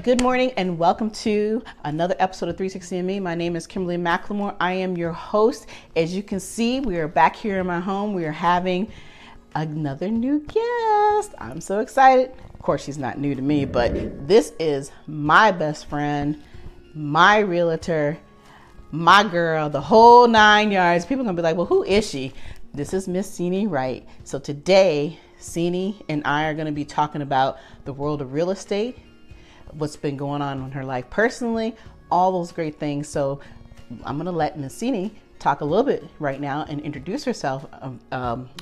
Good morning and welcome to another episode of 360 and Me. My name is Kimberly McLemore. I am your host. As you can see, we are back here in my home. We are having another new guest. I'm so excited. Of course, she's not new to me, but this is my best friend, my realtor, my girl, the whole 9 yards. People are going to be like, well, who is she? This is Miss Ciné Wright. So today, Ciné and I are going to be talking about the world of real estate, what's been going on in her life personally, all those great things. So I'm going to let Miss Ciné talk a little bit right now and introduce herself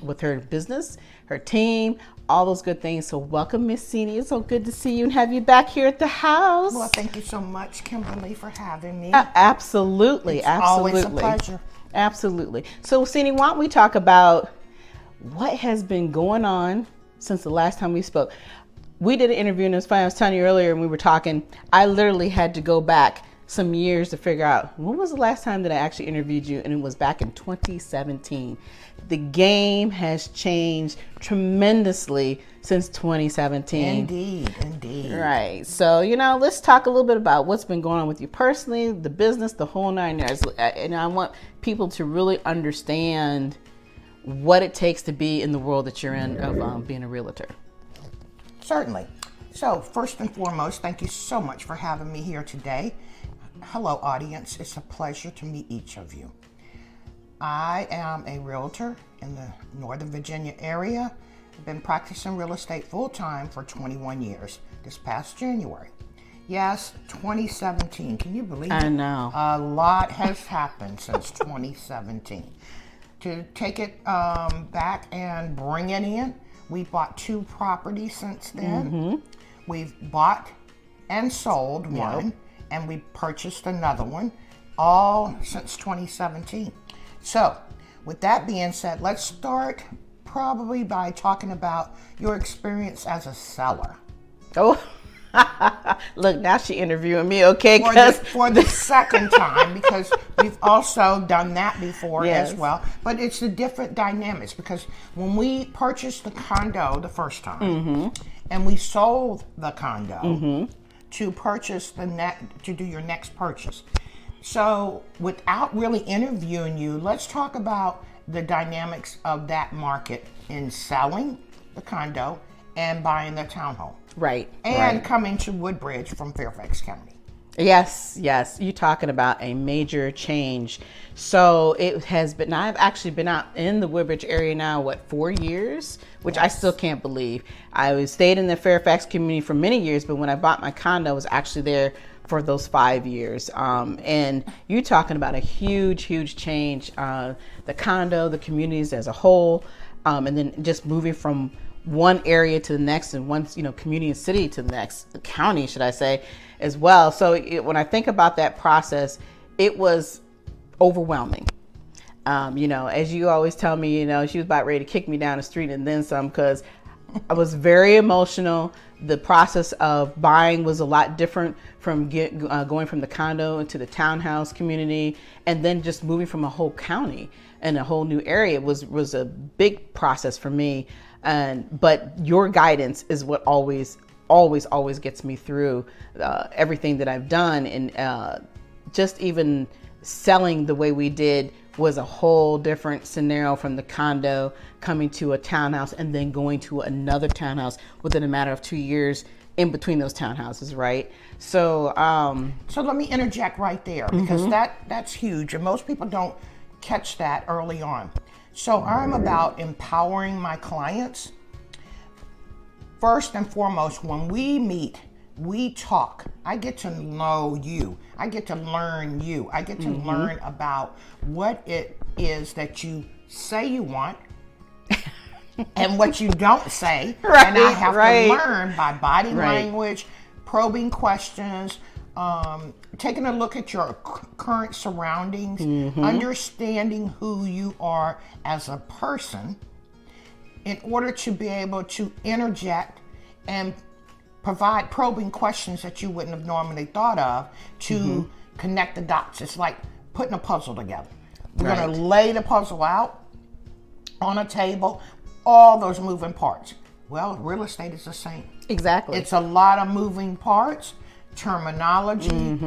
with her business, her team, all those good things. So welcome, Miss Ciné. It's so good to see you and have you back here at the house. Well, thank you so much, Kimberly, for having me. Absolutely. It's always a pleasure. Absolutely. So Ciné, why don't we talk about what has been going on since the last time we spoke? We did an interview, and it was funny. I was telling you earlier when we were talking, I literally had to go back some years to figure out when was the last time that I actually interviewed you, and it was back in 2017. The game has changed tremendously since 2017. Indeed. Right. So, let's talk a little bit about what's been going on with you personally, the business, the whole 9 yards. And I want people to really understand what it takes to be in the world that you're in of being a realtor. Certainly. So first and foremost, thank you so much for having me here today. Hello, audience. It's a pleasure to meet each of you. I am a realtor in the Northern Virginia area. I've been practicing real estate full-time for 21 years this past January. Yes, 2017. Can you believe it? I know. A lot has happened since 2017. To take it back and bring it in, we bought 2 properties since then. Mm-hmm. We've bought and sold one, and we purchased another one, all since 2017. So, with that being said, let's start probably by talking about your experience as a seller. Oh, look, now she's interviewing me, okay? For the second time, because we've also done that before as well. But it's the different dynamics, because when we purchased the condo the first time, and we sold the condo to purchase to do your next purchase. So without really interviewing you, let's talk about the dynamics of that market in selling the condo and buying the townhome. Right. And coming to Woodbridge from Fairfax County. Yes. You're talking about a major change. So it has been, I've actually been out in the Woodbridge area now, 4 years, which I still can't believe. I stayed in the Fairfax community for many years, but when I bought my condo, I was actually there for those 5 years. And you're talking about a huge change. The condo, the communities as a whole, and then just moving from one area to the next, and one community and city to the next, county, should I say, as well. So when I think about that process, it was overwhelming. As you always tell me, she was about ready to kick me down the street and then some, because I was very emotional. The process of buying was a lot different from going from the condo into the townhouse community, and then just moving from a whole county and a whole new area was a big process for me. But your guidance is what always gets me through everything that I've done. And just even selling the way we did was a whole different scenario from the condo coming to a townhouse and then going to another townhouse within a matter of 2 years in between those townhouses, right? So let me interject right there, because that's huge, and most people don't catch that early on. So I'm about empowering my clients. First and foremost, when we meet, we talk. I get to know you. I get to learn you. I get to learn about what it is that you say you want and what you don't say. Right, and I have to learn by body language, probing questions, taking a look at your current surroundings, understanding who you are as a person, in order to be able to interject and provide probing questions that you wouldn't have normally thought of to connect the dots. It's like putting a puzzle together. We're going to lay the puzzle out on a table, all those moving parts. Well, real estate is the same. Exactly. It's a lot of moving parts terminology,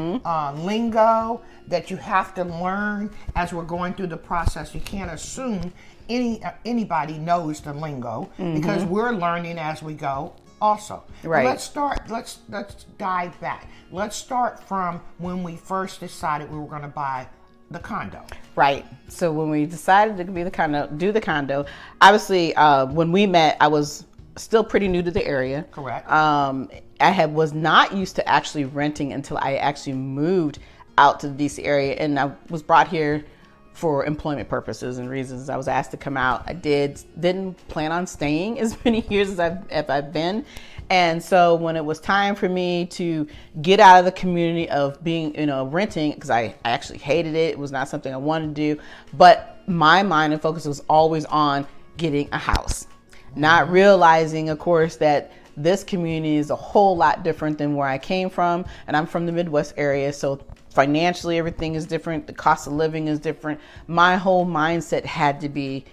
lingo that you have to learn as we're going through the process. You can't assume anybody knows the lingo because we're learning as we go also. Right. But let's dive back. Let's start from when we first decided we were going to buy the condo. Right. So when we decided to do the condo, obviously when we met, I was still pretty new to the area. Correct. I was not used to actually renting until I actually moved out to the DC area, and I was brought here for employment purposes and reasons. I was asked to come out. I didn't plan on staying as many years as I've been. And so when it was time for me to get out of the community of being, renting, because I actually hated it. It was not something I wanted to do. But my mind and focus was always on getting a house. Not realizing, of course, that this community is a whole lot different than where I came from. And I'm from the Midwest area. So financially, everything is different. The cost of living is different. My whole mindset had to be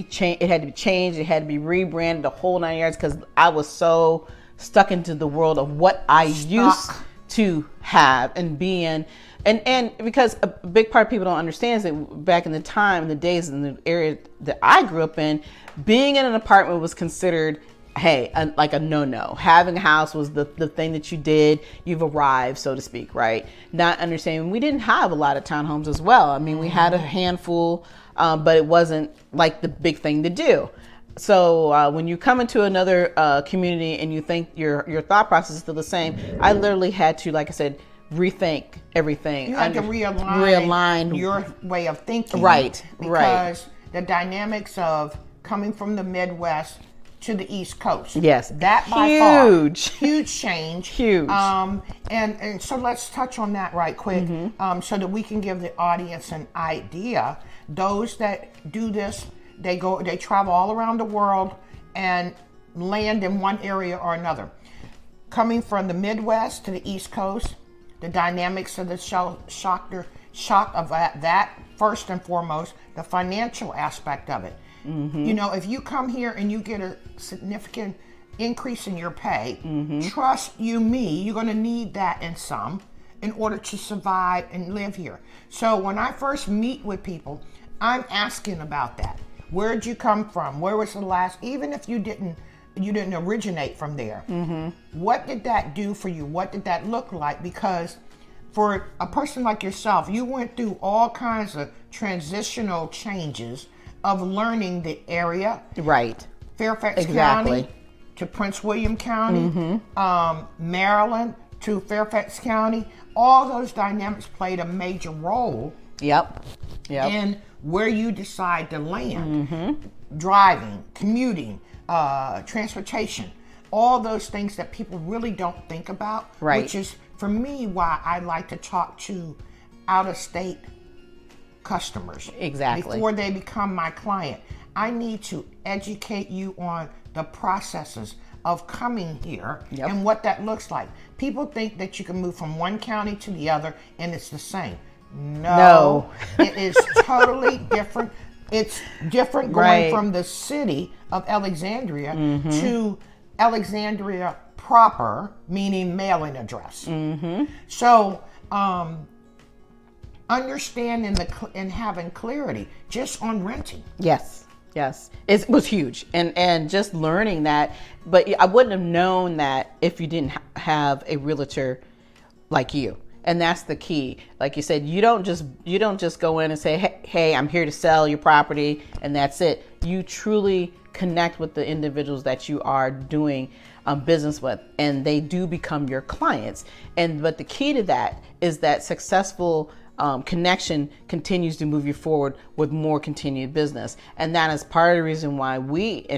changed. It had to be rebranded, the whole 9 yards, because I was so stuck into the world of what I used to have and be in. And because a big part of people don't understand is that back in the days in the area that I grew up in, being in an apartment was considered, like a no-no. Having a house was the thing that you did. You've arrived, so to speak, right? Not understanding we didn't have a lot of townhomes as well. I mean, we had a handful, but it wasn't like the big thing to do. So when you come into another community and you think your thought process is still the same, I literally had to, like I said, rethink everything. You had to realign your way of thinking. Right, because the dynamics of coming from the Midwest to the East Coast. Yes. That by huge. far, huge change. Huge. And so let's touch on that right quick, so that we can give the audience an idea. Those that do this, they travel all around the world and land in one area or another. Coming from the Midwest to the East Coast, the dynamics of the shock of that first and foremost, the financial aspect of it. If you come here and you get a significant increase in your pay, trust me, you're going to need that in order to survive and live here. So when I first meet with people, I'm asking about that. Where'd you come from? Where was the last, even if you didn't originate from there. What did that do for you? What did that look like? Because for a person like yourself, you went through all kinds of transitional changes of learning the area. Right. Fairfax County to Prince William County, Maryland to Fairfax County. All those dynamics played a major role. Yep. In where you decide to land. Driving, commuting, transportation, all those things that people really don't think about. Right. Which is, for me, why I like to talk to out-of-state customers. Exactly. Before they become my client. I need to educate you on the processes of coming here and what that looks like. People think that you can move from one county to the other and it's the same. No. It is totally different. It's different going from the city of Alexandria to Alexandria proper, meaning mailing address. So, understanding and having clarity just on renting. Yes, it was huge, and just learning that. But I wouldn't have known that if you didn't have a realtor like you. And that's the key. Like you said, you don't just go in and say, hey, I'm here to sell your property, and that's it. You truly connect with the individuals that you are doing business with, and they do become your clients. But the key to that is that successful connection continues to move you forward with more continued business. And that is part of the reason why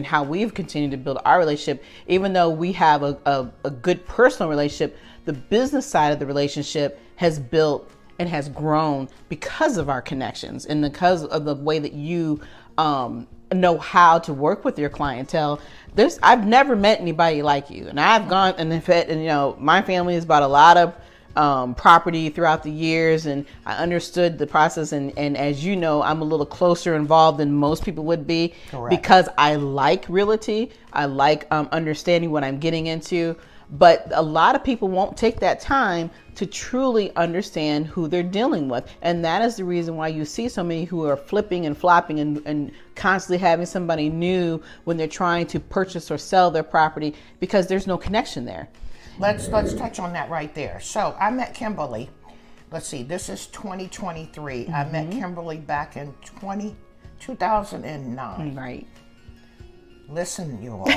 how we've continued to build our relationship. Even though we have a good personal relationship, the business side of the relationship has built and has grown because of our connections and because of the way that you know how to work with your clientele. I've never met anybody like you, and I've gone and my family has bought a lot of property throughout the years, and I understood the process. And as you know, I'm a little closer involved than most people would be. Correct. Because I like realty. I like understanding what I'm getting into. But a lot of people won't take that time to truly understand who they're dealing with. And that is the reason why you see so many who are flipping and flopping and constantly having somebody new when they're trying to purchase or sell their property, because there's no connection there. Let's touch on that right there. So I met Kimberly. Let's see, this is 2023. I met Kimberly back in 2009. Right. Listen, you all,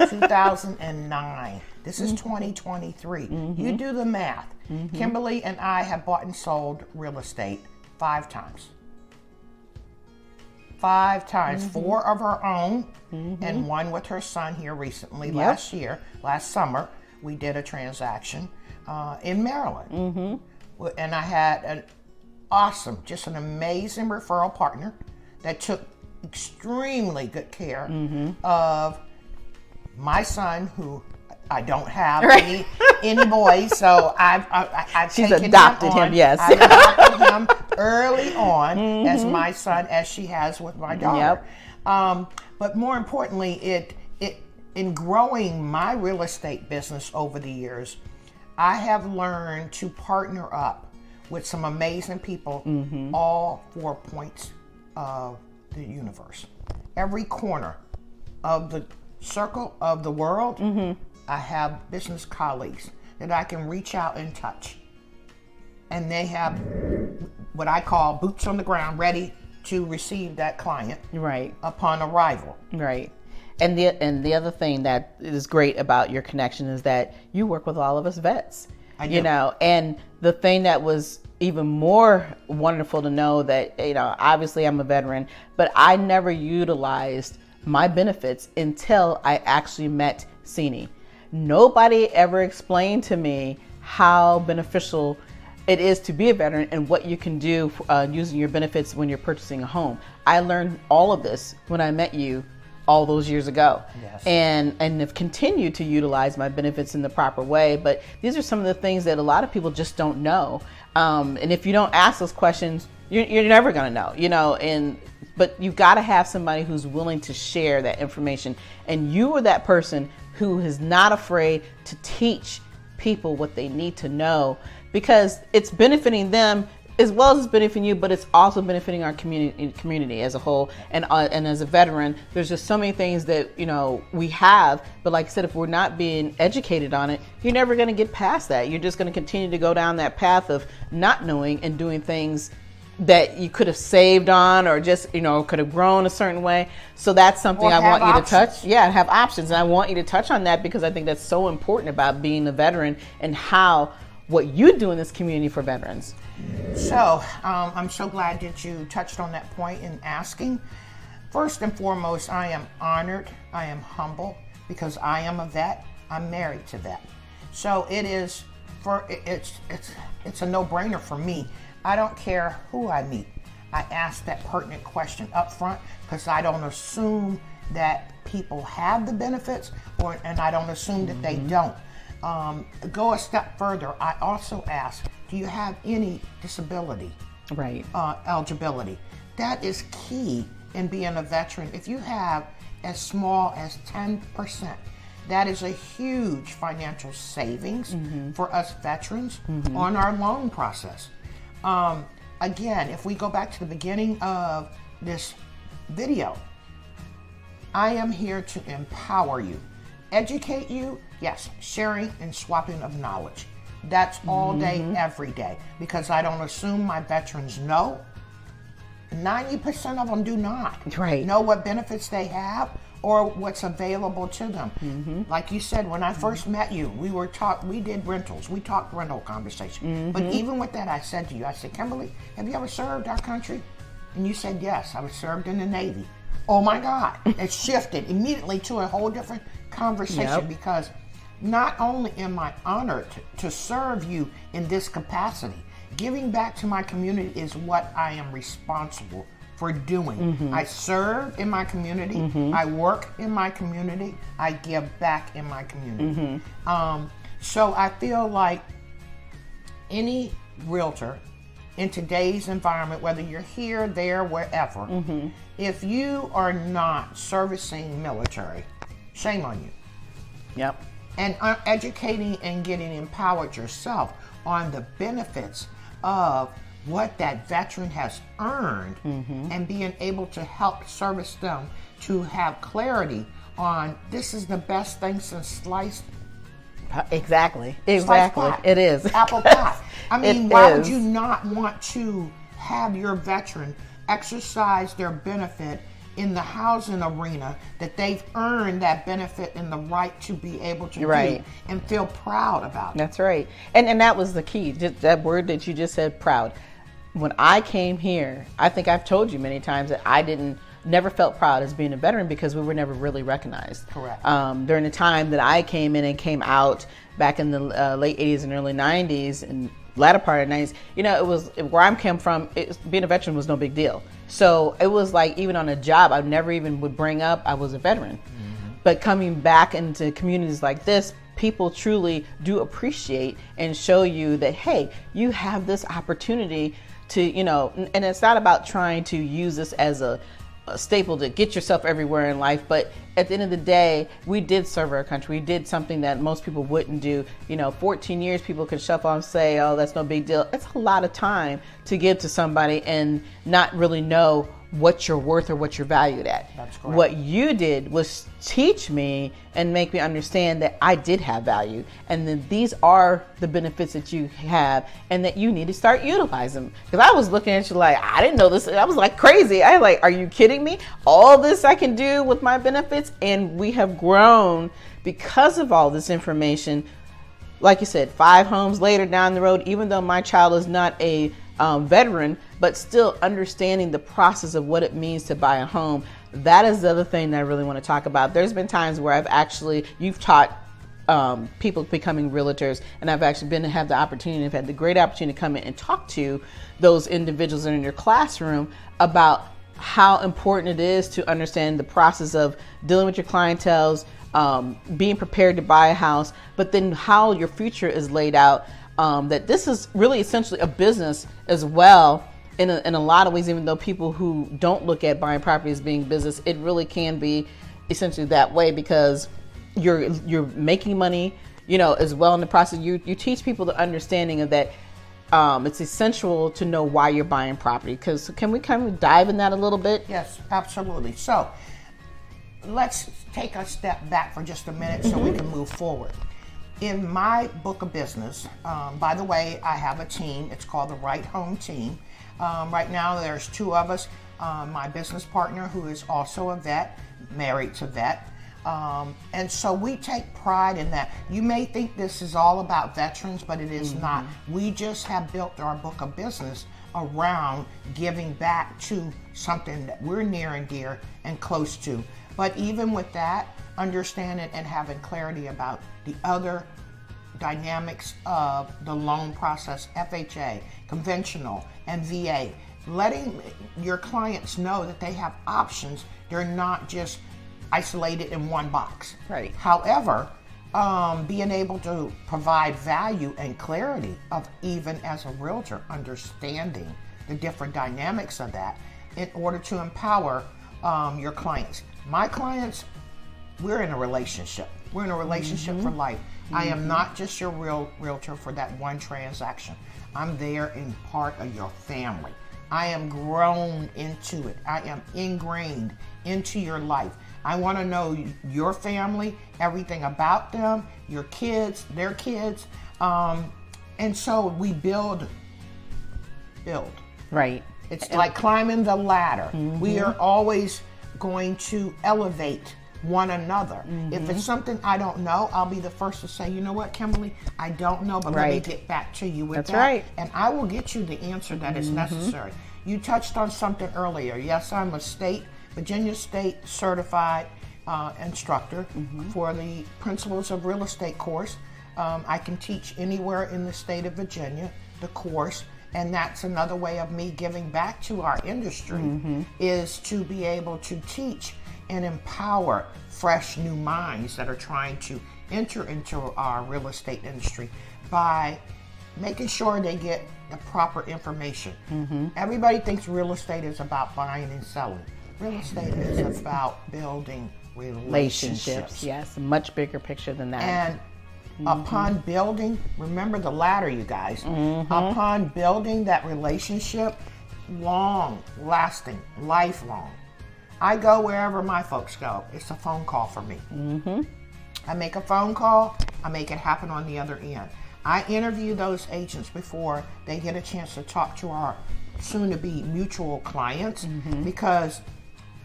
2009. This is 2023. You do the math. Kimberly and I have bought and sold real estate 5 times. 5 times, 4 of her own, and 1 with her son here recently. Last summer, we did a transaction in Maryland. And I had an awesome, just an amazing referral partner that took extremely good care of my son, who I don't have any boys, so I've She's taken adopted him, yes. I adopted him early on as my son, as she has with my daughter. But more importantly, it in growing my real estate business over the years, I have learned to partner up with some amazing people, all 4 points of the universe. Every corner of the circle of the world, I have business colleagues that I can reach out and touch. And they have what I call boots on the ground, ready to receive that client upon arrival. Right. And the other thing that is great about your connection is that you work with all of us vets. I do. You know, and the thing that was even more wonderful to know that, you know, obviously I'm a veteran, but I never utilized my benefits until I actually met Ciné. Nobody ever explained to me how beneficial it is to be a veteran and what you can do using your benefits when you're purchasing a home. I learned all of this when I met you all those years ago. Yes. And have continued to utilize my benefits in the proper way. But these are some of the things that a lot of people just don't know. And if you don't ask those questions, you're never going to know, you know, but you've got to have somebody who's willing to share that information. And you are that person who is not afraid to teach people what they need to know, because it's benefiting them as well as it's benefiting you, but it's also benefiting our community as a whole. And as a veteran, there's just so many things that, you know, we have. But like I said, if we're not being educated on it, you're never going to get past that. You're just going to continue to go down that path of not knowing and doing things that you could have saved on, or just, you know, could have grown a certain way. So that's something I want you to touch. Yeah, have options. And I want you to touch on that, because I think that's so important about being a veteran and how what you do in this community for veterans. So I'm so glad that you touched on that point in asking. First and foremost, I am honored, I am humble, because I am a vet. I'm married to that. So it's a no-brainer for me. I don't care who I meet. I ask that pertinent question up front, because I don't assume that people have the benefits, and I don't assume that they don't. Go a step further. I also ask, do you have any disability eligibility? That is key in being a veteran. If you have as small as 10%, that is a huge financial savings for us veterans on our loan process. Again, if we go back to the beginning of this video, I am here to empower you, educate you, yes, sharing and swapping of knowledge. That's all day, every day, because I don't assume my veterans know. 90% of them do not know what benefits they have or what's available to them. Like you said, when I first met you, we did rentals. We talked rental conversation. But even with that, I said to you, I said, Kimberly, have you ever served our country? And you said, yes, I was served in the Navy. Oh my God, it shifted immediately to a whole different conversation, because not only am I honored to serve you in this capacity, giving back to my community is what I am responsible for doing. I serve in my community, I work in my community, I give back in my community. So I feel like any realtor in today's environment, whether you're here, there, wherever, if you are not servicing military, shame on you. and educating and getting empowered yourself on the benefits of what that veteran has earned, and being able to help service them to have clarity on this is the best thing since sliced. Exactly. Pie. It is. Apple pie. I mean, why would you not want to have your veteran exercise their benefit in the housing arena that they've earned that benefit and the right to be able to do and feel proud about it? That's right. And that was the key, just that word that you just said, proud. When I came here, I think I've told you many times that I never felt proud as being a veteran because we were never really recognized. Correct. During the time that I came in and came out back in the late 80s and early 90s and latter part of the 90s, it was where I came from, being a veteran was no big deal. So it was like, even on a job, I never even would bring up I was a veteran. But coming back into communities like this, people truly do appreciate and show you that, hey, you have this opportunity to, and it's not about trying to use this as a staple to get yourself everywhere in life, but at the end of the day, we did serve our country. We did something that most people wouldn't do. 14 years, people could shuffle and say, oh, that's no big deal. It's a lot of time to give to somebody and not really know what you're worth or what you're valued at. That's correct. What you did was teach me and make me understand that I did have value, and that these are the benefits that you have and that you need to start utilizing them. Because I was looking at you like, I didn't know this. I was like crazy. I was like, are you kidding me? All this I can do with my benefits? And we have grown because of all this information. Like you said, 5 homes later down the road, even though my child is not a veteran, but still understanding the process of what it means to buy a home. That is the other thing that I really want to talk about. There's been times where you've taught people becoming realtors, and I've actually have the opportunity, I've had the great opportunity to come in and talk to those individuals in your classroom about how important it is to understand the process of dealing with your clientele, being prepared to buy a house, but then how your future is laid out. That this is really essentially a business as well in a lot of ways, even though people who don't look at buying property as being business, it really can be essentially that way, because you're making money, as well in the process. You teach people the understanding of that. It's essential to know why you're buying property. Because can we kind of dive in that a little bit? Yes, absolutely. So let's take a step back for just a minute so we can move forward. In my book of business, by the way, I have a team. It's called the Right Home Team. Right now, there's 2 of us. My business partner, who is also a vet, married to vet. And so we take pride in that. You may think this is all about veterans, but it is not. We just have built our book of business around giving back to something that we're near and dear and close to. But even with that, understanding and having clarity about the other dynamics of the loan process, FHA, conventional, and VA, letting your clients know that they have options. They're not just isolated in one box. Right. However, being able to provide value and clarity of, even as a realtor, understanding the different dynamics of that in order to empower your clients. My clients, we're in a relationship. We're in a relationship for life. I am not just your realtor for that one transaction. I'm there in part of your family. I am grown into it. I am ingrained into your life. I want to know your family, everything about them, your kids, their kids. And so we build. Right. It's like climbing the ladder. We are always going to elevate one another. If it's something I don't know, I'll be the first to say, you know what, Kimberly, I don't know, but let me get back to you with that. That's right. And I will get you the answer that is necessary. You touched on something earlier. Yes, I'm a Virginia State certified instructor for the Principles of Real Estate course. I can teach anywhere in the state of Virginia the course. And that's another way of me giving back to our industry, is to be able to teach and empower fresh new minds that are trying to enter into our real estate industry by making sure they get the proper information. Everybody thinks real estate is about buying and selling. Real estate is about building relationships. Yes, a much bigger picture than that. And Upon building, remember the ladder, you guys. Upon building that relationship, long lasting, lifelong. I go wherever my folks go. It's a phone call for me. I make a phone call, I make it happen on the other end. I interview those agents before they get a chance to talk to our soon-to-be mutual clients, because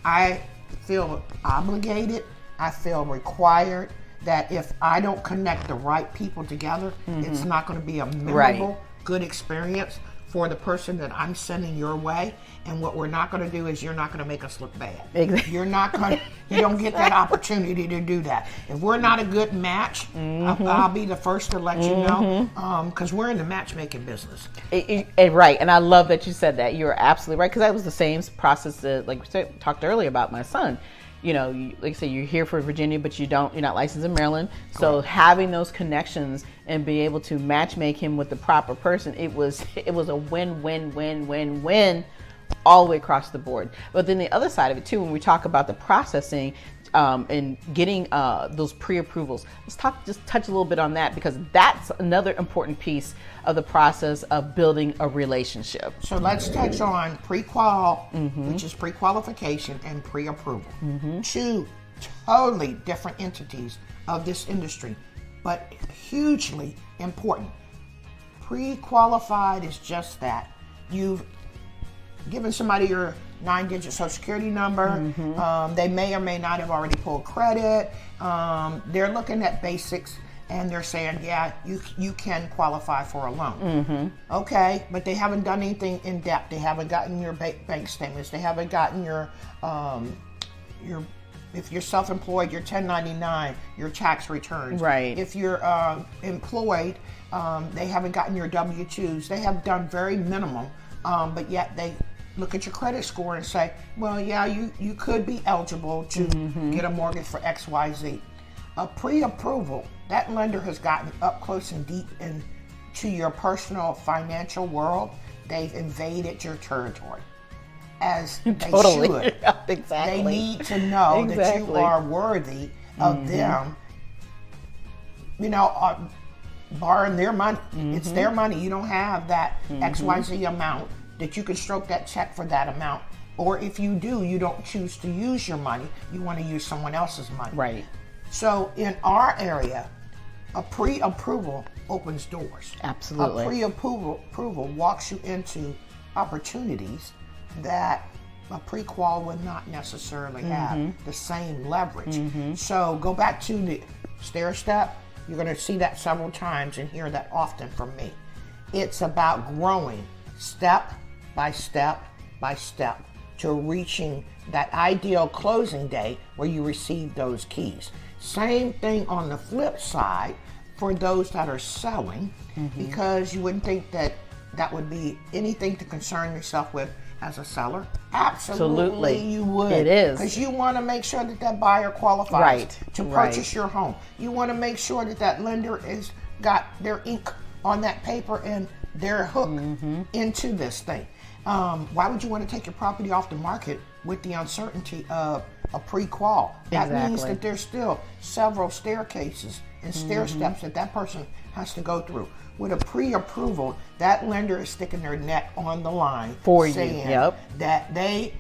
I feel obligated, I feel required that if I don't connect the right people together, it's not going to be a memorable, good experience for the person that I'm sending your way. And what we're not going to do is you're not going to make us look bad. Exactly. You're not going to, you don't get that opportunity to do that. If we're not a good match, I'll be the first to let you know, because we're in the matchmaking business. Right, and I love that you said that. You're absolutely right, because that was the same process that, like we talked earlier about my son. You know, like I say, you're here for Virginia, but you're not licensed in Maryland. So having those connections and be able to matchmake him with the proper person, it was a win all the way across the board. But then the other side of it too, when we talk about the processing and getting those pre-approvals, let's just touch a little bit on that, because that's another important piece of the process of building a relationship. So let's touch on pre-qual, which is pre-qualification, and pre-approval. Two totally different entities of this industry, but hugely important. Pre-qualified is just that. You've given somebody your 9-digit social security number. They may or may not have already pulled credit. They're looking at basics and they're saying, yeah, you can qualify for a loan. Okay, but they haven't done anything in depth. They haven't gotten your bank statements. They haven't gotten your if you're self-employed, your 1099, your tax returns. Right. If you're employed, they haven't gotten your W-2s. They have done very minimal, but yet they look at your credit score and say, well, yeah, you could be eligible to get a mortgage for XYZ. A pre-approval, that lender has gotten up close and deep into your personal financial world. They've invaded your territory, as they should. Exactly. They need to know that you are worthy of them, borrowing their money. It's their money. You don't have that XYZ amount that you can stroke that check for that amount. Or if you do, you don't choose to use your money. You want to use someone else's money. Right. So in our area, a pre-approval opens doors. Absolutely. A pre-approval walks you into opportunities that a pre-qual would not necessarily have the same leverage. So go back to the stair step. You're going to see that several times and hear that often from me. It's about growing step by step by step to reaching that ideal closing day where you receive those keys. Same thing on the flip side for those that are selling, because you wouldn't think that would be anything to concern yourself with as a seller. Absolutely you would. It is. Because you want to make sure that buyer qualifies to purchase your home. You want to make sure that lender is got their ink on that paper and their hook into this thing. Why would you want to take your property off the market with the uncertainty of a pre-qual? That means that there's still several staircases and stair steps that person has to go through. With a pre-approval, that lender is sticking their neck on the line for saying you. That they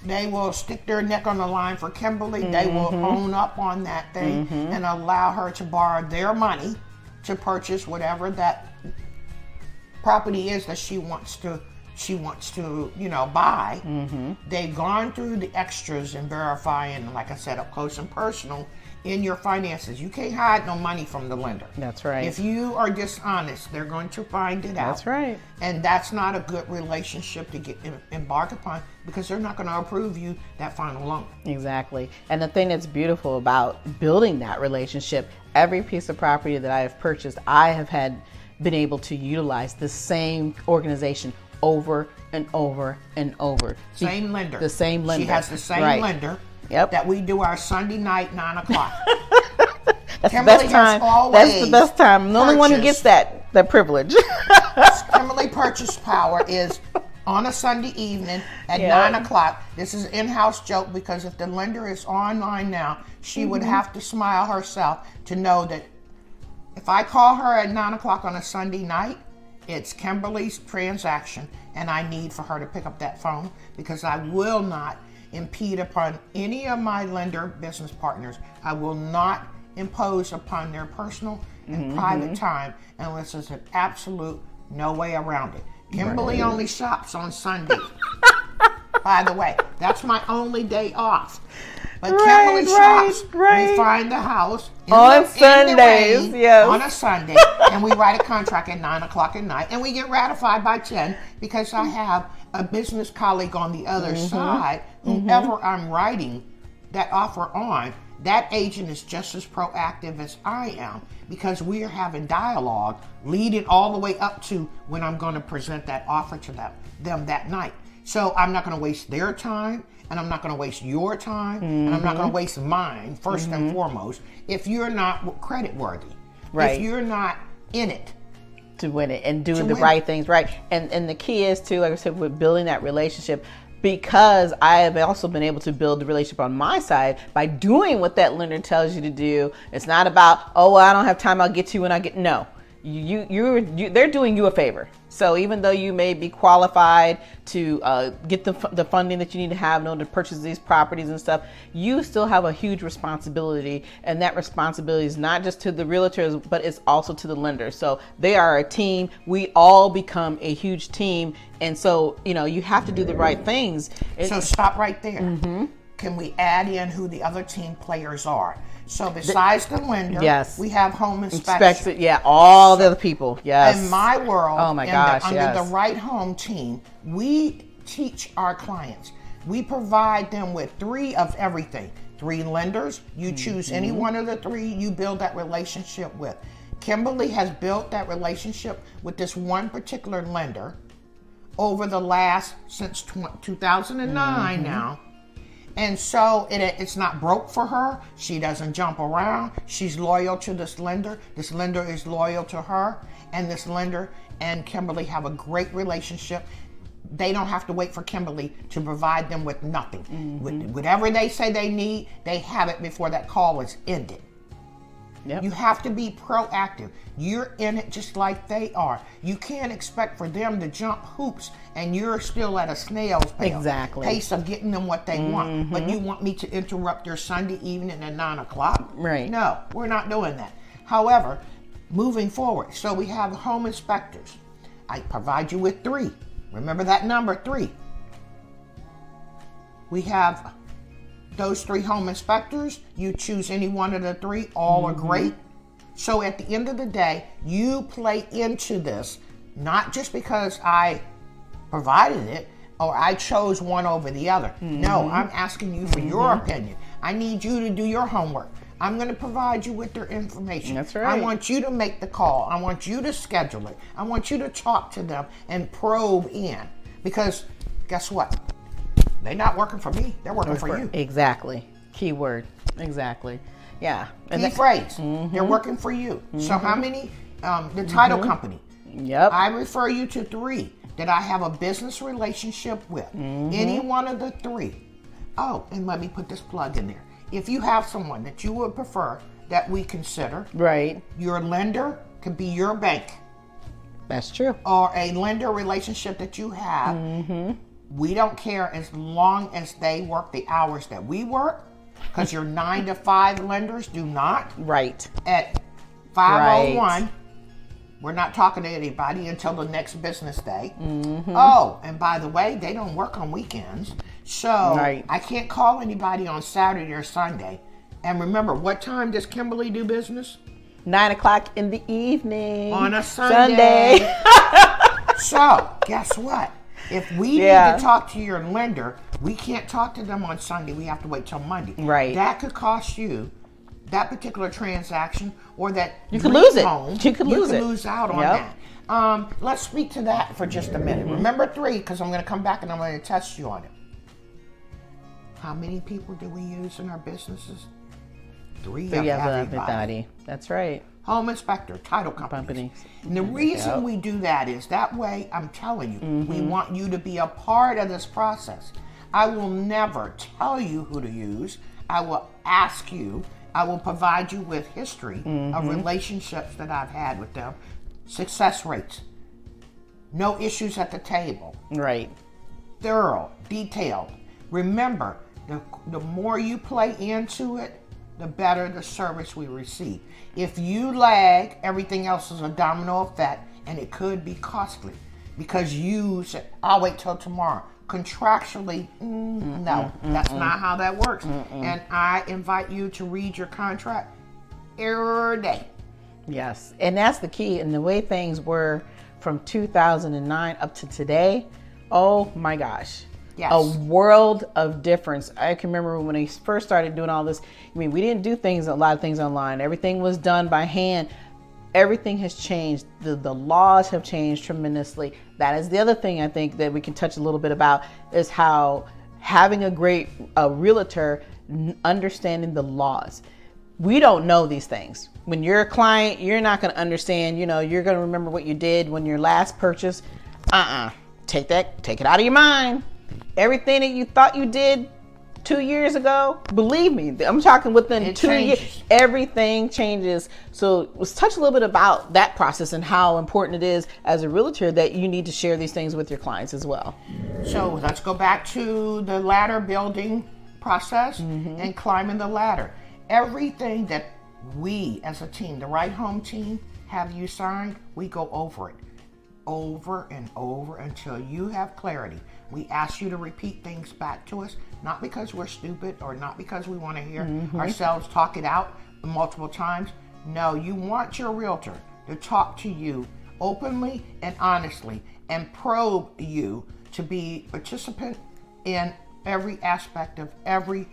will stick their neck on the line for Kimberly. They will own up on that thing and allow her to borrow their money to purchase whatever that property is that she wants to buy. They've gone through the extras and verifying, like I said, up close and personal in your finances. You can't hide no money from the lender. That's right. If you are dishonest, they're going to find it out. That's right. And that's not a good relationship to get embark upon, because they're not going to approve you that final loan. Exactly. And the thing that's beautiful about building that relationship, every piece of property that I have purchased, I have been able to utilize the same organization over and over and over. Same lender. The same lender. She has the same lender that we do our Sunday night 9 o'clock. That's Kimberly the best time. That's the best time. I'm the only one who gets that privilege. Kimberly purchase power is on a Sunday evening at 9 o'clock. This is an in-house joke, because if the lender is online now, she would have to smile herself to know that If I call her at 9 o'clock on a Sunday night, it's Kimberly's transaction, and I need for her to pick up that phone because I will not impede upon any of my lender business partners. I will not impose upon their personal and private time unless there's an absolute no way around it. Kimberly only shops on Sunday. By the way, that's my only day off. But Kimberly shops. We find the house on Sundays, on a Sunday, and we write a contract at 9 o'clock at night, and we get ratified by 10 because I have a business colleague on the other side. Whoever I'm writing that offer on, that agent is just as proactive as I am because we are having dialogue leading all the way up to when I'm going to present that offer to them that night. So I'm not going to waste their time, and I'm not going to waste your time, and I'm not going to waste mine, first and foremost, if you're not credit worthy. If you're not in it. To win it and doing the right things right. And the key is, too, like I said, with building that relationship, because I have also been able to build the relationship on my side by doing what that lender tells you to do. It's not about, oh, well, I don't have time, I'll get to you when I get, no. They're doing you a favor. So even though you may be qualified to get the funding that you need to have in order to purchase these properties and stuff, you still have a huge responsibility, and that responsibility is not just to the realtors, but it's also to the lenders. So they are a team. We all become a huge team, and so you have to do the right things. So stop right there. Can we add in who the other team players are? So besides the lender, we have home inspection. All the other people. Yes. In my world, oh my gosh, under the Right Home team, we teach our clients. We provide them with 3 of everything. 3 lenders. You choose any one of the 3 you build that relationship with. Kimberly has built that relationship with this one particular lender over the last, since 2009 now. And so it's not broke for her. She doesn't jump around. She's loyal to this lender. This lender is loyal to her. And this lender and Kimberly have a great relationship. They don't have to wait for Kimberly to provide them with nothing. Whatever they say they need, they have it before that call is ended. You have to be proactive. You're in it just like they are. You can't expect for them to jump hoops and you're still at a snail's pace of getting them what they want. But you want me to interrupt your Sunday evening at 9 o'clock? Right. No, we're not doing that. However, moving forward, so we have home inspectors. I provide you with 3. Remember that number, 3. We have those 3 home inspectors. You choose any one of the 3. All are great. So at the end of the day, you play into this, not just because I provided it or I chose one over the other. No, I'm asking you for your opinion. I need you to do your homework. I'm going to provide you with their information. That's right. I want you to make the call. I want you to schedule it. I want you to talk to them and probe in. Because guess what? They're not working for me. They're working for you. Exactly. Key word. Exactly. Yeah. Key phrase. They're working for you. So how many? The title company. Yep. I refer you to 3 that I have a business relationship with. Any one of the 3. Oh, and let me put this plug in there. If you have someone that you would prefer that we consider, your lender could be your bank. That's true. Or a lender relationship that you have. We don't care as long as they work the hours that we work, because your 9 to 5 lenders do not. Right. At 5:01, we're not talking to anybody until the next business day. Oh, and by the way, they don't work on weekends. So I can't call anybody on Saturday or Sunday. And remember, what time does Kimberly do business? 9 o'clock in the evening. On a Sunday. So, guess what? If we need to talk to your lender, we can't talk to them on Sunday. We have to wait till Monday. Right. That could cost you that particular transaction, or that you could lose it. You could lose out on that. Let's speak to that for just a minute. Remember 3, because I'm going to come back and I'm going to test you on it. How many people do we use in our businesses? 3 of everybody. That's right. Home inspector, title companies. And the reason we do that is that way, I'm telling you, we want you to be a part of this process. I will never tell you who to use. I will ask you I will provide you with history of relationships that I've had with them, success rates, no issues at the table. Right. Thorough, detailed. Remember, the more you play into it, the better the service we receive. If you lag, everything else is a domino effect, and it could be costly because you said, I'll wait till tomorrow. Contractually, no, that's not how that works. And I invite you to read your contract every day. Yes, and that's the key. And the way things were from 2009 up to today, oh my gosh. Yes. A world of difference. I can remember when I first started doing all this. I mean, we didn't do a lot of things online. Everything was done by hand. Everything has changed. The laws have changed tremendously. That is the other thing I think that we can touch a little bit about is how having a great realtor understanding the laws. We don't know these things. When you're a client, you're not going to understand, you're going to remember what you did when your last purchase. Take it out of your mind. Everything that you thought you did 2 years ago, believe me, I'm talking within 2 years, everything changes. So let's touch a little bit about that process and how important it is as a realtor that you need to share these things with your clients as well. So let's go back to the ladder building process and climbing the ladder. Everything that we as a team, the Right Home team, have you signed, we go over it over and over until you have clarity. We ask you to repeat things back to us, not because we're stupid or not because we want to hear ourselves talk it out multiple times. No, you want your realtor to talk to you openly and honestly and probe you to be participant in every aspect of every,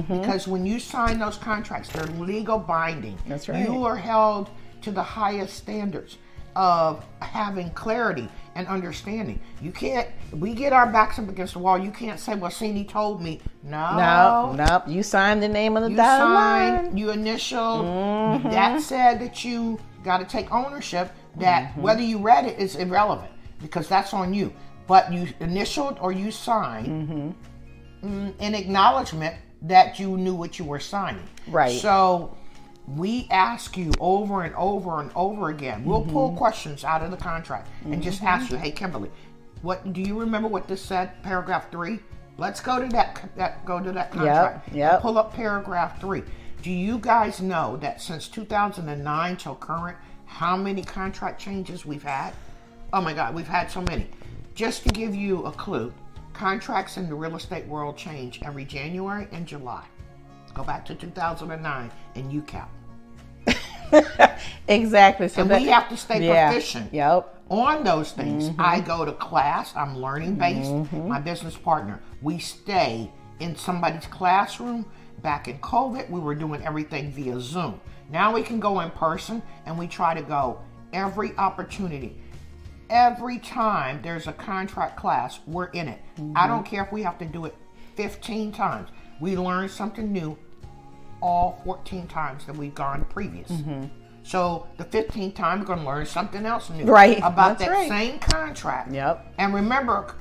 because when you sign those contracts, they're legal binding. That's right. You are held to the highest standards of having clarity and understanding. You can't, we get our backs up against the wall. You can't say, well, Ciné told me. No. You signed the name on the you dotted signed, line. you initialed. That said that you got to take ownership that whether you read it is irrelevant because that's on you. But you initialed or you signed an acknowledgement that you knew what you were signing. Right. So we ask you over and over and over again. We'll pull questions out of the contract and just ask you, hey, Kimberly, what do you remember what this said, paragraph 3? Let's go to that contract. Yep. Pull up paragraph 3. Do you guys know that since 2009 till current, how many contract changes we've had? Oh my God, we've had so many. Just to give you a clue, contracts in the real estate world change every January and July. Go back to 2009 and you count. Exactly. So and we have to stay proficient Yep. on those things. I go to class. I'm learning based. My business partner, we stay in somebody's classroom. Back in COVID, we were doing everything via Zoom. Now we can go in person and we try to go every opportunity. Every time there's a contract class, we're in it. I don't care if we have to do it 15 times. We learn something new all 14 times that we've gone previous. So the 15th time, we're going to learn something else new about that same contract. Yep. And remember,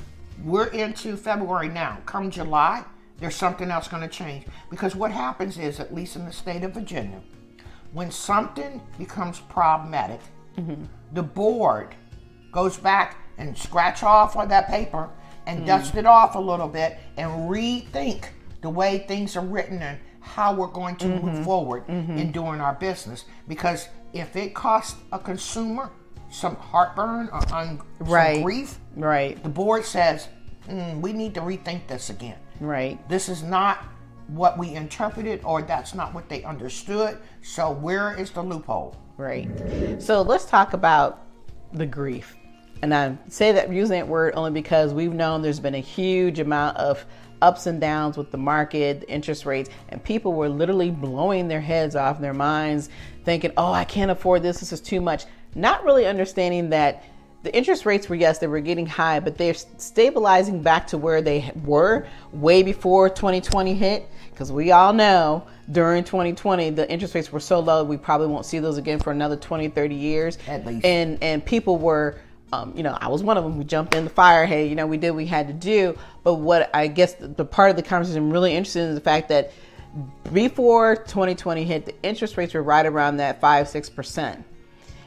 we're into February now. Come July, there's something else going to change. Because what happens is, at least in the state of Virginia, when something becomes problematic, the board goes back and scratch off on that paper and dust it off a little bit and rethink the way things are written and how we're going to move forward in doing our business. Because if it costs a consumer some heartburn or some grief, the board says, we need to rethink this again. This is not what we interpreted, or that's not what they understood. So where is the loophole? So let's talk about the grief. And I say that using that word only because we've known there's been a huge amount of ups and downs with the market, the interest rates, and people were literally blowing their heads off, their minds, thinking, oh, I can't afford this. This is too much. Not really understanding that the interest rates were, yes, they were getting high, but they're stabilizing back to where they were way before 2020 hit. Because we all know during 2020, the interest rates were so low, we probably won't see those again for another 20, 30 years. At least. And people were, I was one of them. We jumped in the fire. Hey, we did what we had to do. But what I guess the part of the conversation I'm really interested in is the fact that before 2020 hit, the interest rates were right around that 5-6%.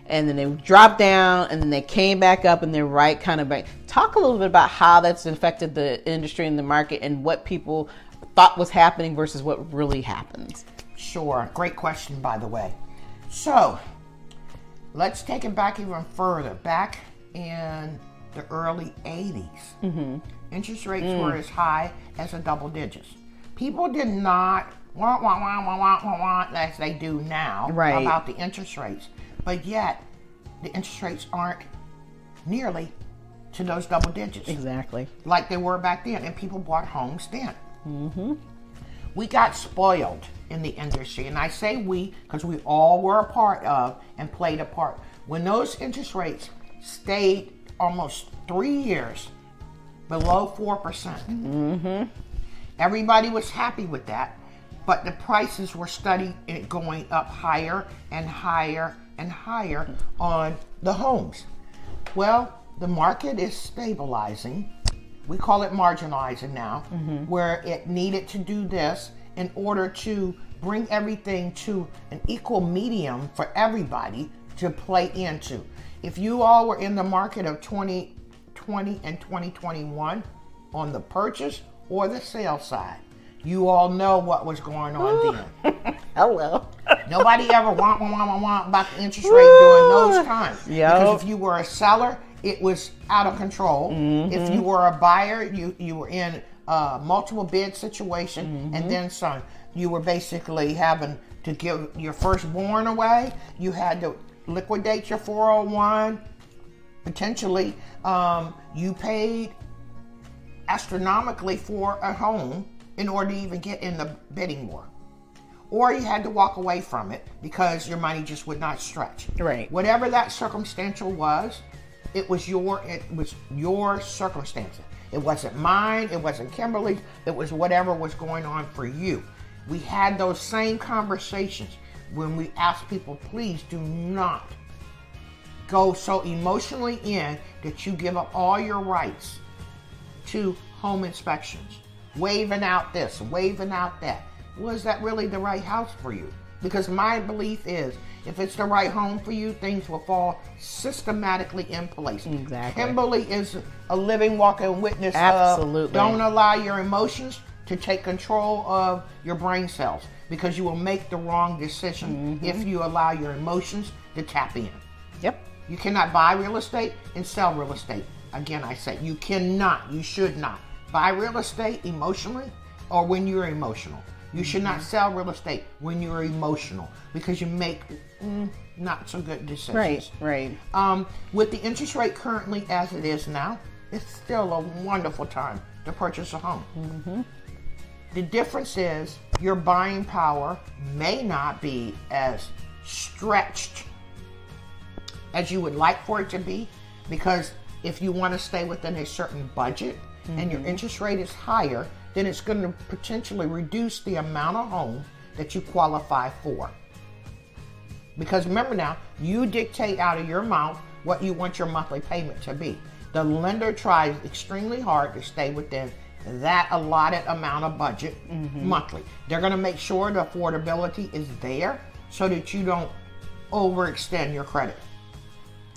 And then they dropped down, and then they came back up, and they're right kind of back. Talk a little bit about how that's affected the industry and the market, and what people thought was happening versus what really happens. Sure. Great question, by the way. So let's take it back even further. Back in the early 80s, interest rates were as high as a double digits. People did not want as they do now about the interest rates. But yet, the interest rates aren't nearly to those double digits. Exactly. Like they were back then. And people bought homes then. We got spoiled in the industry. And I say we because we all were a part of and played a part. When those interest stayed almost 3 years below 4%, everybody was happy with that. But the prices were steady going up higher and higher and higher on the homes. Well, the market is stabilizing. We call it marginalizing now, where it needed to do this in order to bring everything to an equal medium for everybody to play into. If you all were in the market of 2020 and 2021 on the purchase or the sale side, you all know what was going on then. Hello. Nobody ever want about the interest rate during those times. Yep. Because if you were a seller, it was out of control. If you were a buyer, you were in a multiple bid situation, and then some. You were basically having to give your firstborn away. You had to liquidate your 401. Potentially, you paid astronomically for a home in order to even get in the bidding war. Or you had to walk away from it because your money just would not stretch. Right. Whatever that circumstantial was, it was your circumstance. It wasn't mine, it wasn't Kimberly's, it was whatever was going on for you. We had those same conversations when we asked people, please do not go so emotionally in that you give up all your rights to home inspections. Waving out this, waving out that. Was that really the right house for you? Because my belief is, if it's the right home for you, things will fall systematically in place. Exactly. Kimberly is a living, walking witness. Absolutely. Don't allow your emotions to take control of your brain cells, because you will make the wrong decision if you allow your emotions to tap in. Yep. You cannot buy real estate and sell real estate. Again, I say you cannot, you should not buy real estate emotionally or when you're emotional. You should not sell real estate when you're emotional, because you make not so good decisions. Right. With the interest rate currently as it is now, it's still a wonderful time to purchase a home. The difference is your buying power may not be as stretched as you would like for it to be, because if you want to stay within a certain budget and your interest rate is higher, then it's going to potentially reduce the amount of home that you qualify for. Because remember now, you dictate out of your mouth what you want your monthly payment to be. The lender tries extremely hard to stay within that allotted amount of budget monthly. They're going to make sure the affordability is there so that you don't overextend your credit.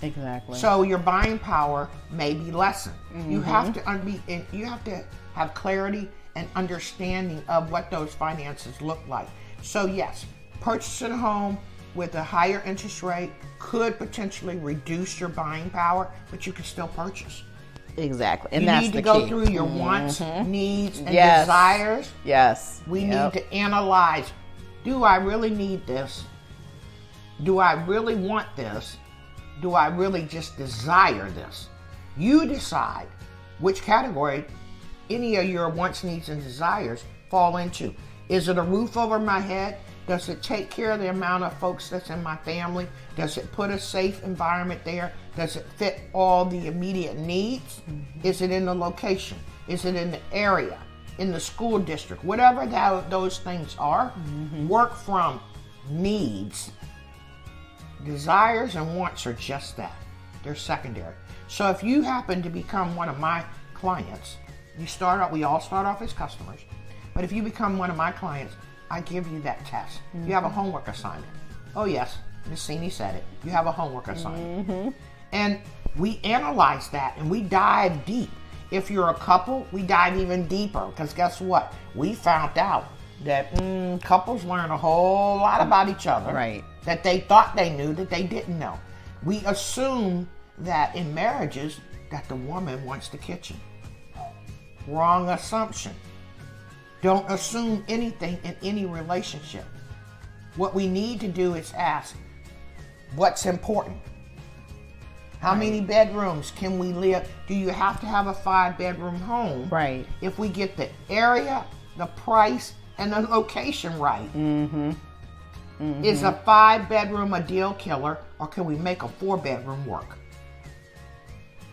Exactly. So your buying power may be lessened. You have to have clarity and understanding of what those finances look like. So yes, purchasing a home with a higher interest rate could potentially reduce your buying power, but you can still purchase. Exactly. And you that's need the to go key. through your wants, needs, and desires. Yes. We need to analyze, do I really need this? Do I really want this? Do I really just desire this? You decide which category any of your wants, needs, and desires fall into. Is it a roof over my head? Does it take care of the amount of folks that's in my family? Does it put a safe environment there? Does it fit all the immediate needs? Is it in the location? Is it in the area? In the school district? Whatever those things are, work from needs. Desires and wants are just that. They're secondary. So if you happen to become one of my clients, we all start off as customers, but if you become one of my clients, I give you that test. You have a homework assignment. Oh yes, Ms. Ciné said it. You have a homework assignment. And we analyze that and we dive deep. If you're a couple, we dive even deeper, because guess what? We found out that couples learn a whole lot about each other, right, that they thought they knew that they didn't know. We assume that in marriages that the woman wants the kitchen. Wrong assumption. Don't assume anything in any relationship. What we need to do is ask, what's important? How many bedrooms can we live? Do you have to have a 5-bedroom home? Right. If we get the area, the price, and the location right. Is a 5-bedroom a deal killer, or can we make a 4-bedroom work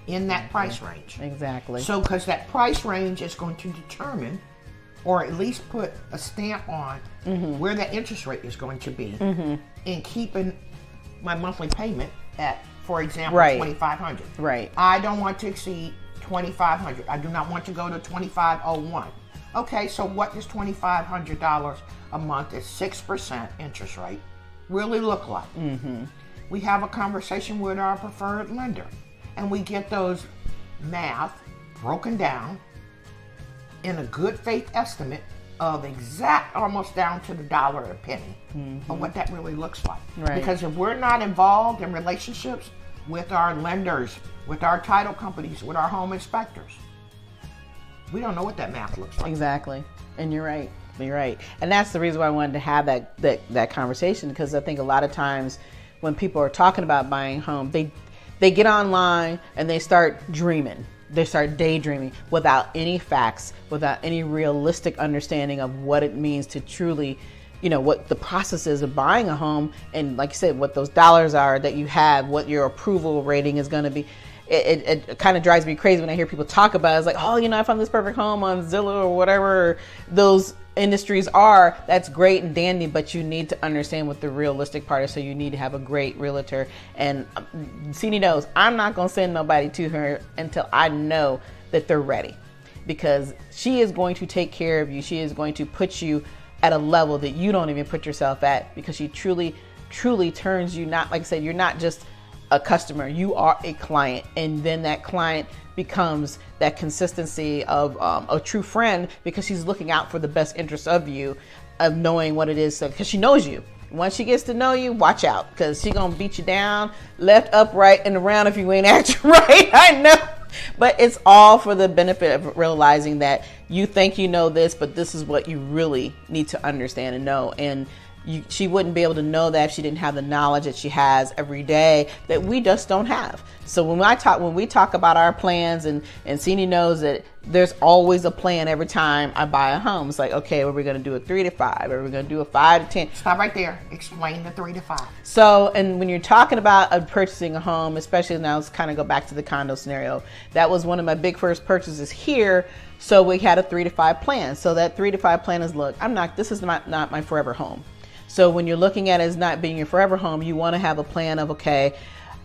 in that price range? Exactly. So, because that price range is going to determine, or at least put a stamp on where that interest rate is going to be, in keeping my monthly payment at, for example, $2,500. Right. I don't want to exceed $2,500. I do not want to go to $2,501. Okay, so what does $2,500 a month at 6% interest rate really look like? We have a conversation with our preferred lender, and we get those math broken down in a good faith estimate of exact, almost down to the dollar a penny, of what that really looks like. Right. Because if we're not involved in relationships with our lenders, with our title companies, with our home inspectors, we don't know what that math looks like. Exactly. And you're right. You're right. And that's the reason why I wanted to have that conversation, because I think a lot of times when people are talking about buying a home, they get online and they start dreaming. They start daydreaming without any facts, without any realistic understanding of what it means to truly, what the process is of buying a home. And like you said, what those dollars are that you have, what your approval rating is going to be. It kind of drives me crazy when I hear people talk about it. It's like, oh, I found this perfect home on Zillow or whatever those industries are. That's great and dandy, but you need to understand what the realistic part is. So you need to have a great realtor. And Ciné knows I'm not going to send nobody to her until I know that they're ready, because she is going to take care of you. She is going to put you at a level that you don't even put yourself at, because she truly, truly turns you, not, like I said, you're not just a customer, you are a client. And then that client becomes that consistency of a true friend, because she's looking out for the best interest of you, of knowing what it is, because she knows you. Once she gets to know you, watch out, because she's gonna beat you down left, up, right, and around if you ain't acting right. I know, but it's all for the benefit of realizing that you think you know this, but this is what you really need to understand and know. And she wouldn't be able to know that if she didn't have the knowledge that she has every day that we just don't have. So when we talk about our plans, and Ciné knows that there's always a plan every time I buy a home. It's like, okay, are we going to do a 3 to 5? Or are we going to do a 5 to 10? Stop right there. Explain the 3 to 5. So, and when you're talking about purchasing a home, especially now, let's kind of go back to the condo scenario. That was one of my big first purchases here. So we had a 3 to 5 plan. So that 3 to 5 plan is, look, this is not my forever home. So when you're looking at it as not being your forever home, you want to have a plan of, okay,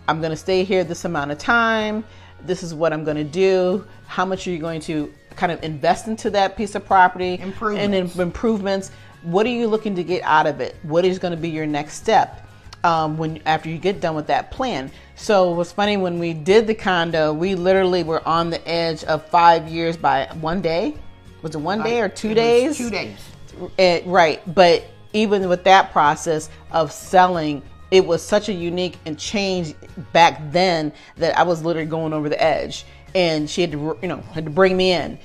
I'm going to stay here this amount of time. This is what I'm going to do. How much are you going to kind of invest into that piece of property? Improvements. What are you looking to get out of it? What is going to be your next step after you get done with that plan? So it was funny, when we did the condo, we literally were on the edge of 5 years by one day. Was it one day or 2 days? 2 days. Right. But even with that process of selling, it was such a unique and change back then that I was literally going over the edge, and she had to bring me in.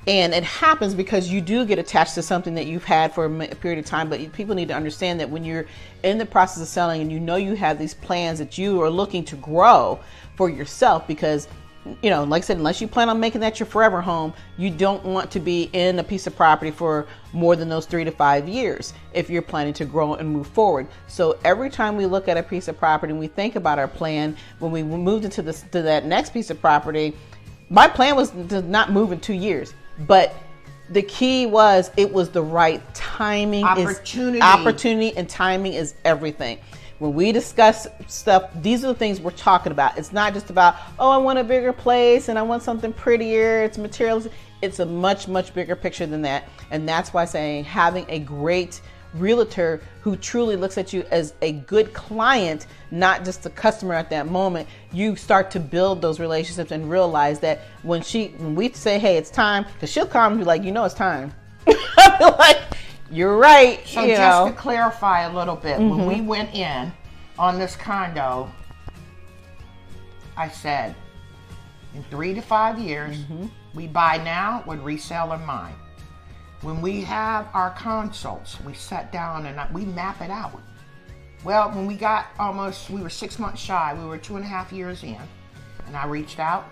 And it happens because you do get attached to something that you've had for a period of time. But people need to understand that when you're in the process of selling and you have these plans that you are looking to grow for yourself, because like I said, unless you plan on making that your forever home, you don't want to be in a piece of property for more than those 3 to 5 years if you're planning to grow and move forward. So every time we look at a piece of property and we think about our plan, when we moved into to that next piece of property, my plan was to not move in 2 years, but the key was it was the right timing. Opportunity and timing is everything. When we discuss stuff, these are the things we're talking about. It's not just about, oh, I want a bigger place and I want something prettier. It's materials. It's a much, much bigger picture than that. And that's why saying having a great realtor who truly looks at you as a good client, not just a customer at that moment, you start to build those relationships and realize that when we say, hey, it's time, because she'll come and be like, it's time. I'll be like, you're right. So just to clarify a little bit, when we went in on this condo, I said, in 3 to 5 years, we buy now, would resell in mine. When we have our consults, we sat down and we map it out. Well, when we got we were 6 months shy, we were 2.5 years in, and I reached out.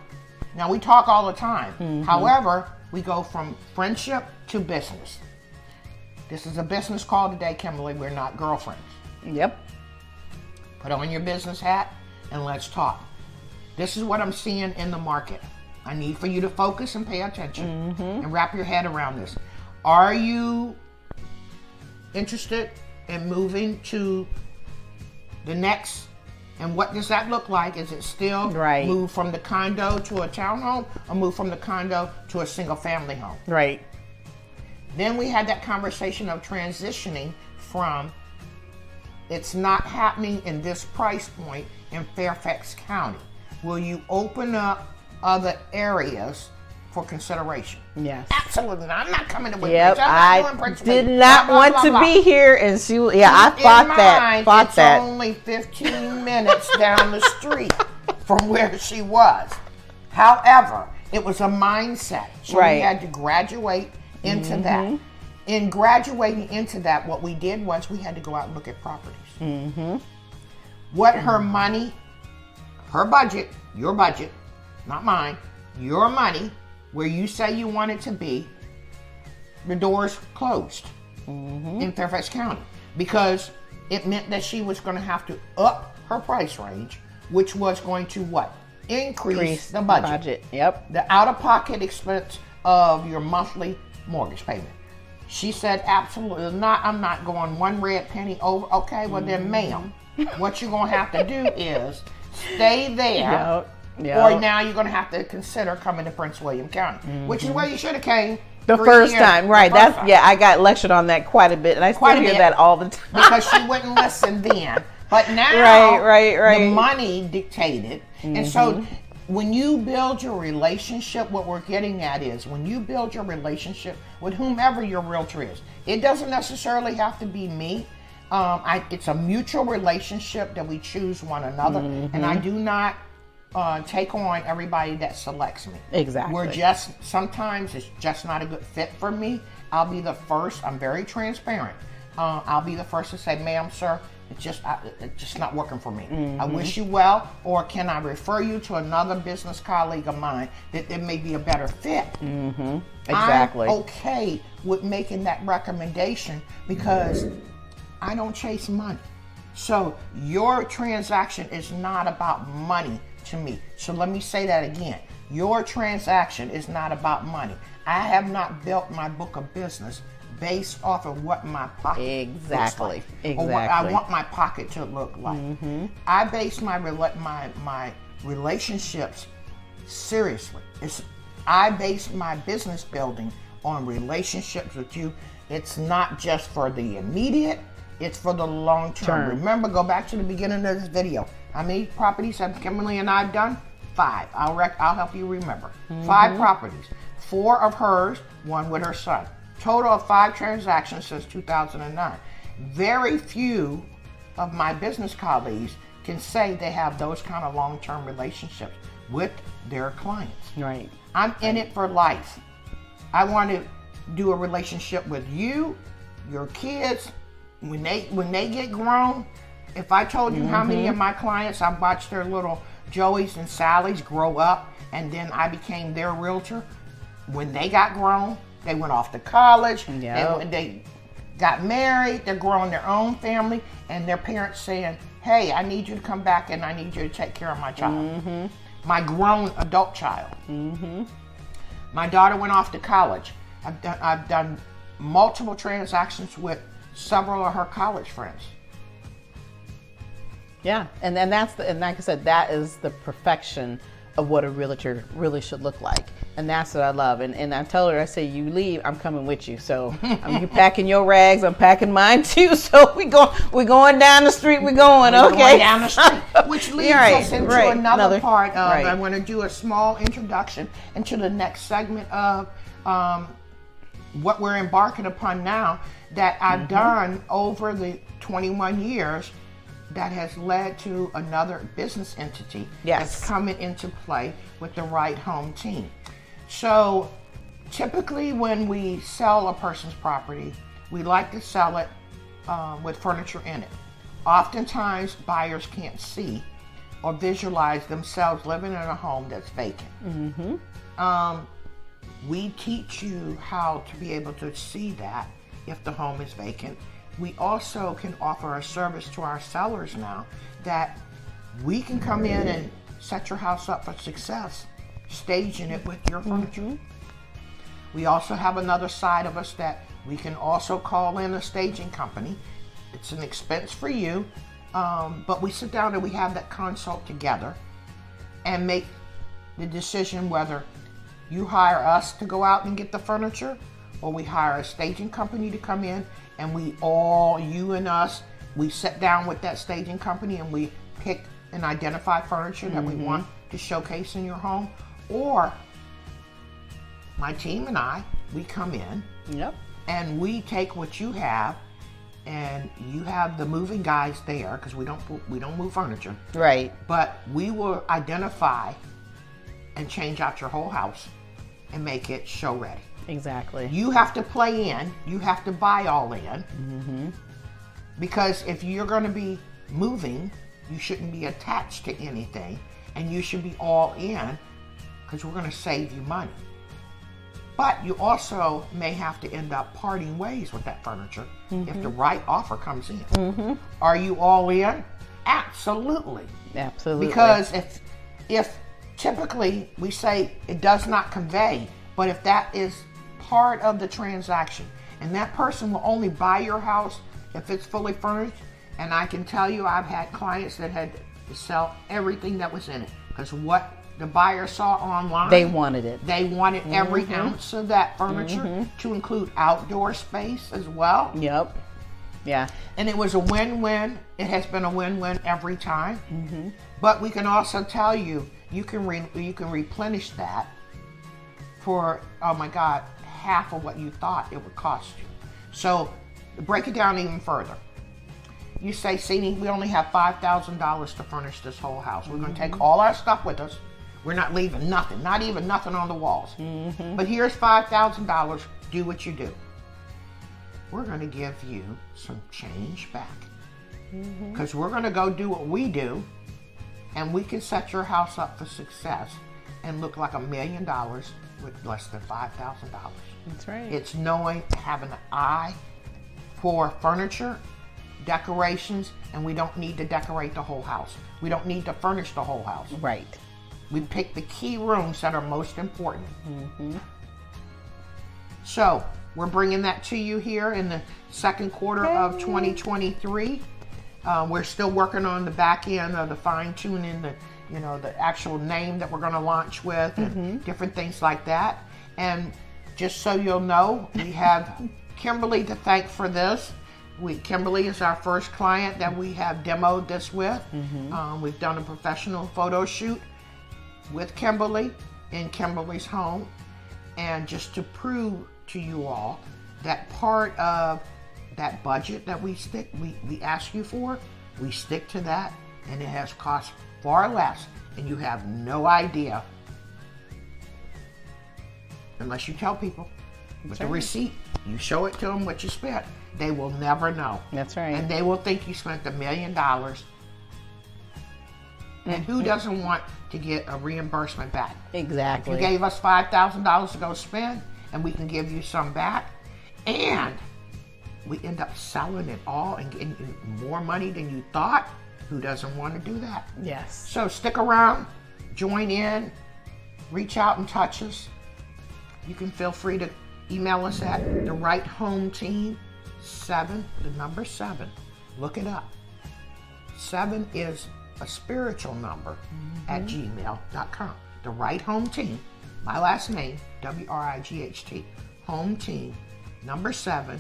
Now, we talk all the time. However, we go from friendship to business. This is a business call today, Kimberly. We're not girlfriends. Yep. Put on your business hat and let's talk. This is what I'm seeing in the market. I need for you to focus and pay attention and wrap your head around this. Are you interested in moving to the next? And what does that look like? Is it still move from the condo to a townhome or move from the condo to a single family home? Right. Then we had that conversation of transitioning from it's not happening in this price point in Fairfax County. Will you open up other areas for consideration? Yes. Absolutely not. I'm not coming to Woodbridge. Yep. I did not want to be here, and I fought that. It's only 15 minutes down the street from where she was. However, it was a mindset. So we had to graduate into that. In graduating into that, what we did was we had to go out and look at properties. What her money, her budget, your budget, not mine, your money, where you say you want it to be, the doors closed in Fairfax County because it meant that she was going to have to up her price range, which was going to what? Increase the budget. Yep. The out-of-pocket expense of your monthly mortgage payment. She said, absolutely not. I'm not going one red penny over. Okay, well then, ma'am, what you're going to have to do is stay there. Or now you're going to have to consider coming to Prince William County, which is where you should have came the first time. Right. I got lectured on that quite a bit, and I still hear that all the time. Because she wouldn't listen then. But now the money dictated. And so when you build your relationship, what we're getting at is when you build your relationship with whomever your realtor is, it doesn't necessarily have to be me. It's a mutual relationship that we choose one another. And I do not take on everybody that selects me. Exactly. Sometimes it's just not a good fit for me. I'll be the first. I'm very transparent. I'll be the first to say, ma'am, sir, it's just not working for me. I wish you well, or can I refer you to another business colleague of mine that there may be a better fit? Exactly. I'm okay with making that recommendation because I don't chase money. So your transaction is not about money to me. So let me say that again. Your transaction is not about money. I have not built my book of business based off of what my pocket looks like, or what I want my pocket to look like. I base my relationships seriously. I base my business building on relationships with you. It's not just for the immediate, it's for the long term. Remember, go back to the beginning of this video. How many properties have Kimberly and I done? 5. I'll help you remember. 5 properties. 4 of hers, 1 with her son. Total of 5 transactions since 2009. Very few of my business colleagues can say they have those kind of long-term relationships with their clients. Right. I'm in it for life. I want to do a relationship with you, your kids. When they get grown, if I told you how many of my clients I've watched their little Joeys and Sallys grow up, and then I became their realtor. When they got grown, they went off to college, they got married, they're growing their own family, and their parents saying, hey, I need you to come back and I need you to take care of my child. My grown adult child. My daughter went off to college. I've done multiple transactions with several of her college friends. Yeah, and like I said, that is the perfection of what a realtor really should look like. And that's what I love. And I tell her, I say, you leave, I'm coming with you. So you packing your rags, I'm packing mine too. So we're going down the street, we're going down the street. Which leads us into another part of, I want to do a small introduction into the next segment of what we're embarking upon now that I've done over the 21 years that has led to another business entity that's coming into play with the Wright Home team. So typically when we sell a person's property, we like to sell it with furniture in it. Oftentimes buyers can't see or visualize themselves living in a home that's vacant. We teach you how to be able to see that if the home is vacant. We also can offer a service to our sellers now that we can come in and set your house up for success, staging it with your furniture. We also have another side of us that we can also call in a staging company. It's an expense for you, but we sit down and we have that consult together and make the decision whether you hire us to go out and get the furniture, or we hire a staging company to come in, and you and us, we sit down with that staging company and we pick and identify furniture that we want to showcase in your home. Or my team and I, we come in and we take what you have, and you have the moving guys there, because we don't move furniture. Right. But we will identify and change out your whole house and make it show ready. Exactly. You have to play in. You have to buy all in. Because if you're going to be moving, you shouldn't be attached to anything, and you should be all in, because we're going to save you money. But you also may have to end up parting ways with that furniture if the right offer comes in. Are you all in? Absolutely. Absolutely. Because if typically we say it does not convey, but if that is part of the transaction, and that person will only buy your house if it's fully furnished, and I can tell you I've had clients that had to sell everything that was in it, because what the buyer saw online, they wanted it. They wanted every ounce of that furniture to include outdoor space as well. Yep. Yeah. And it was a win-win. It has been a win-win every time. But we can also tell you, you can replenish that for, oh my God, half of what you thought it would cost you. So break it down even further. You say, Ciné, we only have $5,000 to furnish this whole house. We're going to take all our stuff with us. We're not leaving nothing, not even nothing on the walls. But here's $5,000. Do what you do. We're going to give you some change back. Because we're going to go do what we do, and we can set your house up for success and look like $1 million with less than $5,000. That's right. It's having an eye for furniture, decorations, and we don't need to decorate the whole house. We don't need to furnish the whole house. Right. We pick the key rooms that are most important. So we're bringing that to you here in the second quarter of 2023. We're still working on the back end of the fine tuning, the actual name that we're going to launch with, and different things like that. And just so you'll know, we have Kimberly to thank for this. Kimberly is our first client that we have demoed this with. We've done a professional photo shoot with Kimberly in Kimberly's home, and just to prove to you all that part of that budget that we ask you for, we stick to that, and it has cost far less, and you have no idea unless you tell people with the receipt. You show it to them what you spent. They will never know. That's right. And they will think you spent $1 million. And who doesn't want to get a reimbursement back? Exactly. If you gave us $5,000 to go spend, and we can give you some back, and we end up selling it all and getting you more money than you thought, who doesn't want to do that? Yes. So stick around, join in, reach out and touch us. You can feel free to email us at the Wright Home Team 7, the number 7. Look it up. 7 is a spiritual number at gmail.com. The Right Home Team, my last name, WRIGHT, Home Team, number 7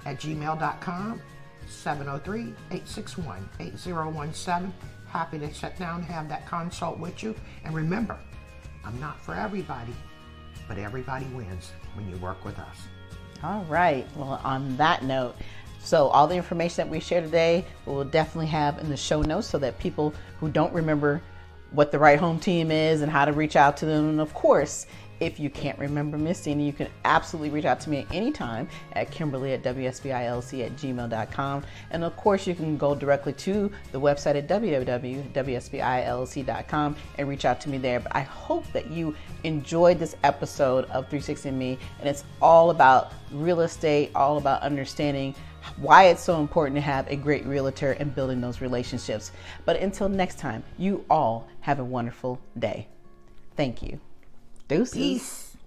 at gmail.com, 703-861-8017. Happy to sit down and have that consult with you. And remember, I'm not for everybody, but everybody wins when you work with us. All right. Well, on that note, so all the information that we share today, we'll definitely have in the show notes so that people who don't remember what the Right Home Team is and how to reach out to them. And of course, if you can't remember Miss Ciné, you can absolutely reach out to me at any time at Kimberly at WSBILC@gmail.com. And of course, you can go directly to the website at www.WSBILC.com and reach out to me there. But I hope that you enjoyed this episode of 360 Me, and it's all about real estate, all about understanding why it's so important to have a great realtor and building those relationships. But until next time, you all have a wonderful day. Thank you. Deuces. Peace.